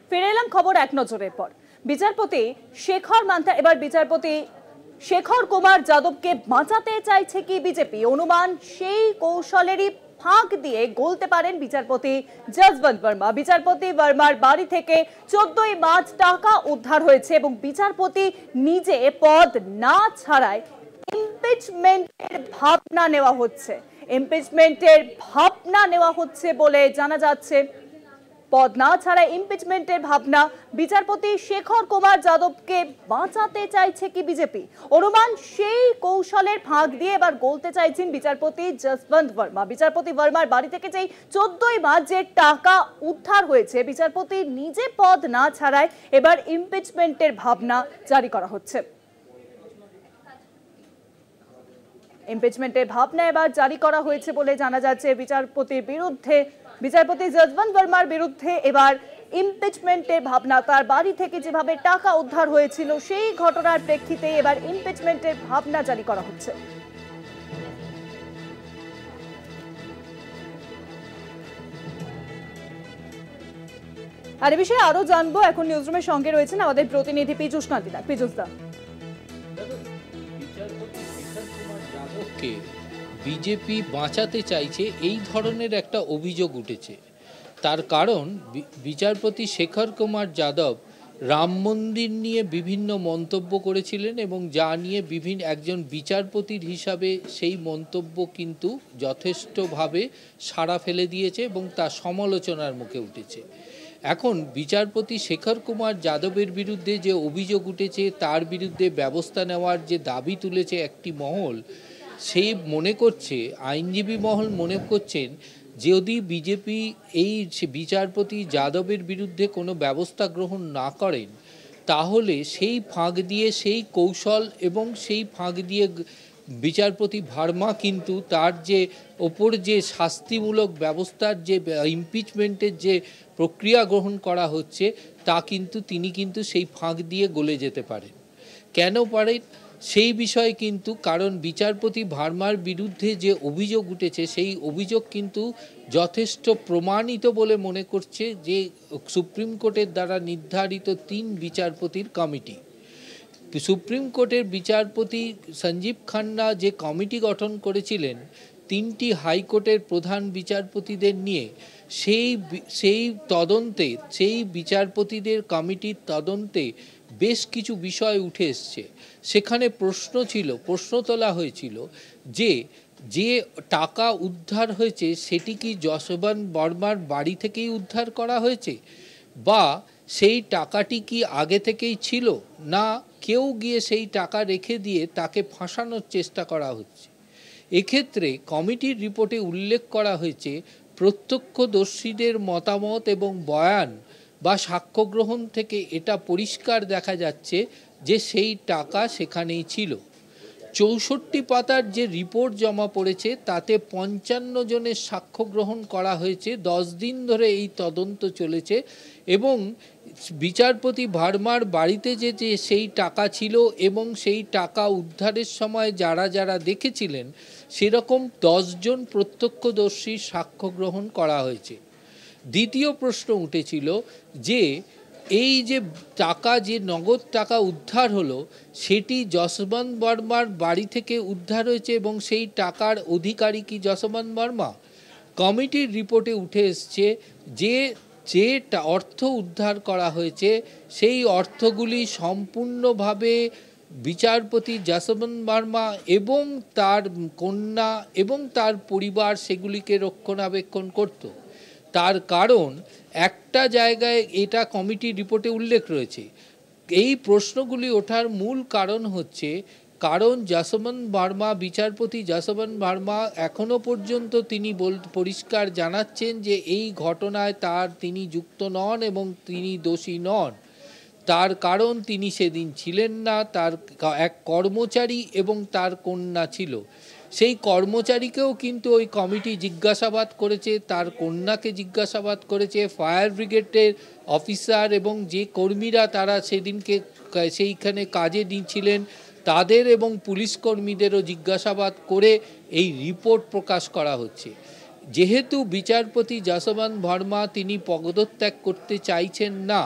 ফিরে এলাম খবর এক নজরের পর। বিচারপতি শেখর মান্থা এবার বিচারপতি শেখর কুমার যাদবকে বাঁচাতে চাইছে কি বিজেপি? অনুমান সেই কৌশলেরই ফাঁক দিয়ে গলতে পারেন বিচারপতি যশবন্ত বর্মা। বিচারপতি বর্মার বাড়ি থেকে 14ই মার্চ টাকা উদ্ধার হয়েছে এবং বিচারপতি নিজে পদ না ছাড়ায় ইমপিচমেন্টের ভাবনা নেওয়া হচ্ছে বলে জানা যাচ্ছে। পদ না ছাড়া ইমপিচমেন্টের ভাবনা। বিচারপতি শেখর কুমার যাদবকে বাঁচাতে চাইছে কি বিজেপি? অনুমান সেই কৌশলের ফাঁক দিয়ে এবার গলতে চাইছেন বিচারপতি যশবন্ত বর্মা। বিচারপতি বর্মার বাড়ি থেকে যেই 14ই মার্চ যে টাকা উদ্ধার হয়েছে, বিচারপতি নিজে পদ না ছাড়ায় এবার ইমপিচমেন্টের ভাবনা জারি করা হচ্ছে। ইমপিচমেন্টের ভাবনা এবার জারি করা হয়েছে বলে জানা যাচ্ছে। বিচারপতি যশবন্ত বর্মার বিরুদ্ধে এবার ইমপিচমেন্টের ভাবনা। তার বাড়ি থেকে যেভাবে টাকা উদ্ধার হয়েছিল সেই ঘটনার প্রেক্ষিতে এবার ইমপিচমেন্টের ভাবনা জারি করা হচ্ছে। আর এ বিষয়ে আরো জানবো, এখন নিউজরুমের সঙ্গে রয়েছেন আমাদের প্রতিনিধি পীযূষ কান্তিদা। পীযূষ দা, বিজেপি বাঁচাতে চাইছে এই ধরনের একটা অভিযোগ উঠেছে। তার কারণ বিচারপতি শেখর কুমার যাদব রাম মন্দির নিয়ে বিভিন্ন মন্তব্য করেছিলেন এবং যা নিয়ে একজন বিচারপতির হিসাবে সেই মন্তব্য কিন্তু যথেষ্টভাবে সাড়া ফেলে দিয়েছে এবং তা সমালোচনার মুখে উঠেছে। এখন বিচারপতি শেখর কুমার যাদবের বিরুদ্ধে যে অভিযোগ উঠেছে, তার বিরুদ্ধে ব্যবস্থা নেওয়ার যে দাবি তুলেছে একটি মহল, সেই মনে করছে, আইনজীবী মহল মনে করছেন যদি বিজেপি এই বিচারপতি যাদবের বিরুদ্ধে কোনো ব্যবস্থা গ্রহণ না করেন, তাহলে সেই ফাঁক দিয়ে, সেই কৌশল এবং সেই ফাঁক দিয়ে বিচারপতি ভার্মা কিন্তু তার যে ওপর যে শাস্তিমূলক ব্যবস্থার যে ইমপিচমেন্টের যে প্রক্রিয়া গ্রহণ করা হচ্ছে, তা কিন্তু তিনি কিন্তু সেই ফাঁক দিয়ে গলে যেতে পারেন। কেন পারেন সেই বিষয়ে কিন্তু, কারণ বিচারপতি ভার্মার বিরুদ্ধে যে অভিযোগ উঠেছে সেই অভিযোগ কিন্তু যথেষ্ট প্রমাণিত বলে মনে করছে যে সুপ্রিম কোর্টের দ্বারা নির্ধারিত 3 বিচারপতির কমিটি। সুপ্রিম কোর্টের বিচারপতি সঞ্জীব খান্না যে কমিটি গঠন করেছিলেন 3টি হাইকোর্টের প্রধান বিচারপতিদের নিয়ে, সেই তদন্তে, সেই বিচারপতিদের কমিটির তদন্তে বেশ কিছু বিষয় উঠে এসছে। সেখানে প্রশ্ন তোলা হয়েছিল যে টাকা উদ্ধার হয়েছে সেটি কি যশবন্ত বর্মার বাড়ি থেকেই উদ্ধার করা হয়েছে, বা সেই টাকাটি কি আগে থেকেই ছিল, না কেউ গিয়ে সেই টাকা রেখে দিয়ে তাকে ফাঁসানোর চেষ্টা করা হচ্ছে। এক্ষেত্রে কমিটির রিপোর্টে উল্লেখ করা হয়েছে প্রত্যক্ষদর্শীদের মতামত এবং বয়ান বা সাক্ষ্য গ্রহণ থেকে এটা পরিষ্কার দেখা যাচ্ছে যে সেই টাকা সেখানেই ছিল। 64 পাতার যে রিপোর্ট জমা পড়েছে তাতে 55 জনের সাক্ষ্য গ্রহণ করা হয়েছে। 10 দিন ধরে এই তদন্ত চলেছে এবং বিচারপতি ভার্মার বাড়িতে যে সেই টাকা ছিল এবং সেই টাকা উদ্ধারের সময় যারা দেখেছিলেন সেরকম 10 জন প্রত্যক্ষদর্শীর সাক্ষ্য গ্রহণ করা হয়েছে। দ্বিতীয় প্রশ্ন উঠেছিল যে এই যে টাকা, যে নগদ টাকা উদ্ধার হলো, সেটি যশবন্ত বর্মার বাড়ি থেকে উদ্ধার হয়েছে এবং সেই টাকার অধিকারী কি যশবন্ত বর্মা? কমিটির রিপোর্টে উঠে এসছে যে অর্থ উদ্ধার করা হয়েছে সেই অর্থগুলি সম্পূর্ণভাবে বিচারপতি যশবন্ত বর্মা এবং তার কন্যা এবং তার পরিবার সেগুলিকে রক্ষণাবেক্ষণ করত। তার কারণ একটা জায়গায় এটা কমিটির রিপোর্টে উল্লেখ রয়েছে। এই প্রশ্নগুলি ওঠার মূল কারণ হচ্ছে কারণ বিচারপতি যশবন্ত বর্মা এখনো পর্যন্ত তিনি পরিষ্কার জানাচ্ছেন যে এই ঘটনায় তিনি যুক্ত নন এবং তিনি দোষী নন। তার কারণ তিনি সেদিন ছিলেন না, তার এক কর্মচারী এবং তার কন্যা ছিল। সেই কর্মচারীকেও কিন্তু ওই কমিটি জিজ্ঞাসাবাদ করেছে, তার কন্যাকে জিজ্ঞাসাবাদ করেছে, ফায়ার ব্রিগেডের অফিসার এবং যে কর্মীরা তারা সেদিনকে সেইখানে কাজে নিয়েছিলেন তাদের এবং পুলিশ কর্মীদেরও জিজ্ঞাসাবাদ করে এই রিপোর্ট প্রকাশ করা হচ্ছে। যেহেতু বিচারপতি যশবন্ত ভার্মা তিনি পদত্যাগ করতে চাইছেন না,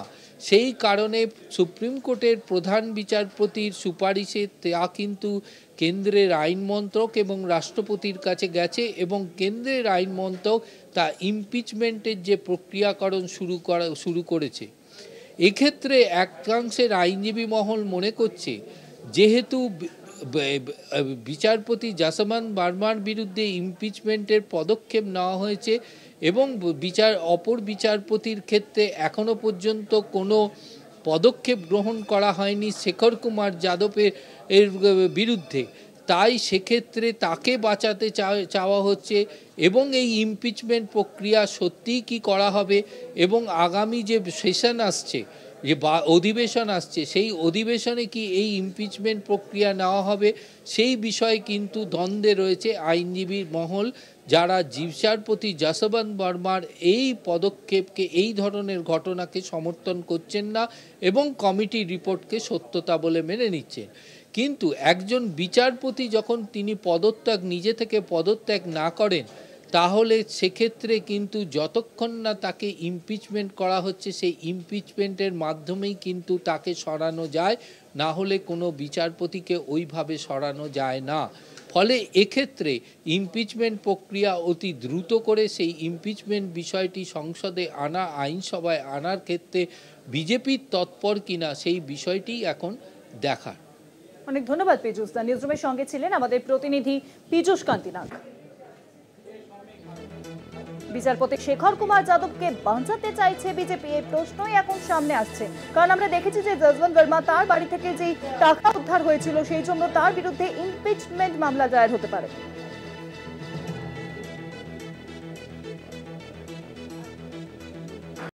সেই কারণে সুপ্রিম কোর্টের প্রধান বিচারপতির সুপারিশে তা কিন্তু কেন্দ্রের আইন মন্ত্রক এবং রাষ্ট্রপতির কাছে গেছে এবং কেন্দ্রের আইন মন্ত্রক তা ইমপিচমেন্টের যে প্রক্রিয়াকরণ শুরু করেছে। এক্ষেত্রে একাংশের আইনজীবী মহল মনে করছে, যেহেতু বিচারপতি যশবন্ত ভার্মার বিরুদ্ধে ইমপিচমেন্টের পদক্ষেপ নেওয়া হয়েছে এবং অপর বিচারপতির ক্ষেত্রে এখনো পর্যন্ত কোনো পদক্ষেপ গ্রহণ করা হয়নি শেখর কুমার যাদবের বিরুদ্ধে, তাই সেক্ষেত্রে তাকে বাঁচাতে চাওয়া হচ্ছে এবং এই ইমপিচমেন্ট প্রক্রিয়া সত্যিই কি করা হবে এবং আগামী যে সেশন আসছে, যে অধিবেশন আসছে, সেই অধিবেশনে কি এই ইমপিচমেন্ট প্রক্রিয়া নেওয়া হবে, সেই বিষয়ে কিন্তু দ্বন্দ্বে রয়েছে আইনজীবী মহল, যারা বিচারপতি যশবন্ত ভার্মার এই পদক্ষেপকে, এই ধরনের ঘটনাকে সমর্থন করছেন না এবং কমিটির রিপোর্টকে সত্যতা বলে মেনে নিচ্ছেন। কিন্তু একজন বিচারপতি যখন তিনি নিজে থেকে পদত্যাগ না করেন, তাহলে সেক্ষেত্রে কিন্তু যতক্ষণ না তাকে ইমপিচমেন্ট করা হচ্ছে, সেই ইমপিচমেন্টের মাধ্যমেই কিন্তু তাকে সরানো যায়, না হলে কোনো বিচারপতিকে ওইভাবে সরানো যায় না। ফলে এক্ষেত্রে ইমপিচমেন্ট প্রক্রিয়া অতি দ্রুত করে সেই ইমপিচমেন্ট বিষয়টি সংসদে আনা, আইনসভায় আনার ক্ষেত্রে বিজেপির তৎপর কিনা, সেই বিষয়টি এখন দেখার। অনেক ধন্যবাদ পীযূষ দা। নিউজরুমের সঙ্গে ছিলেন আমাদের প্রতিনিধি পীযূষ কান্তি নাগ। বিচারপতি শেখর কুমার যাদবকে বাঁচাতে চাইছে বিজেপি, এই প্রশ্নই এখন সামনে আসছে, কারণ আমরা দেখেছি যে যশবন্ত ভার্মা তার বাড়ি থেকে যে টাকা উদ্ধার হয়েছিল সেই জন্য তার বিরুদ্ধে ইমপিচমেন্ট মামলা দায়ের হতে পারে।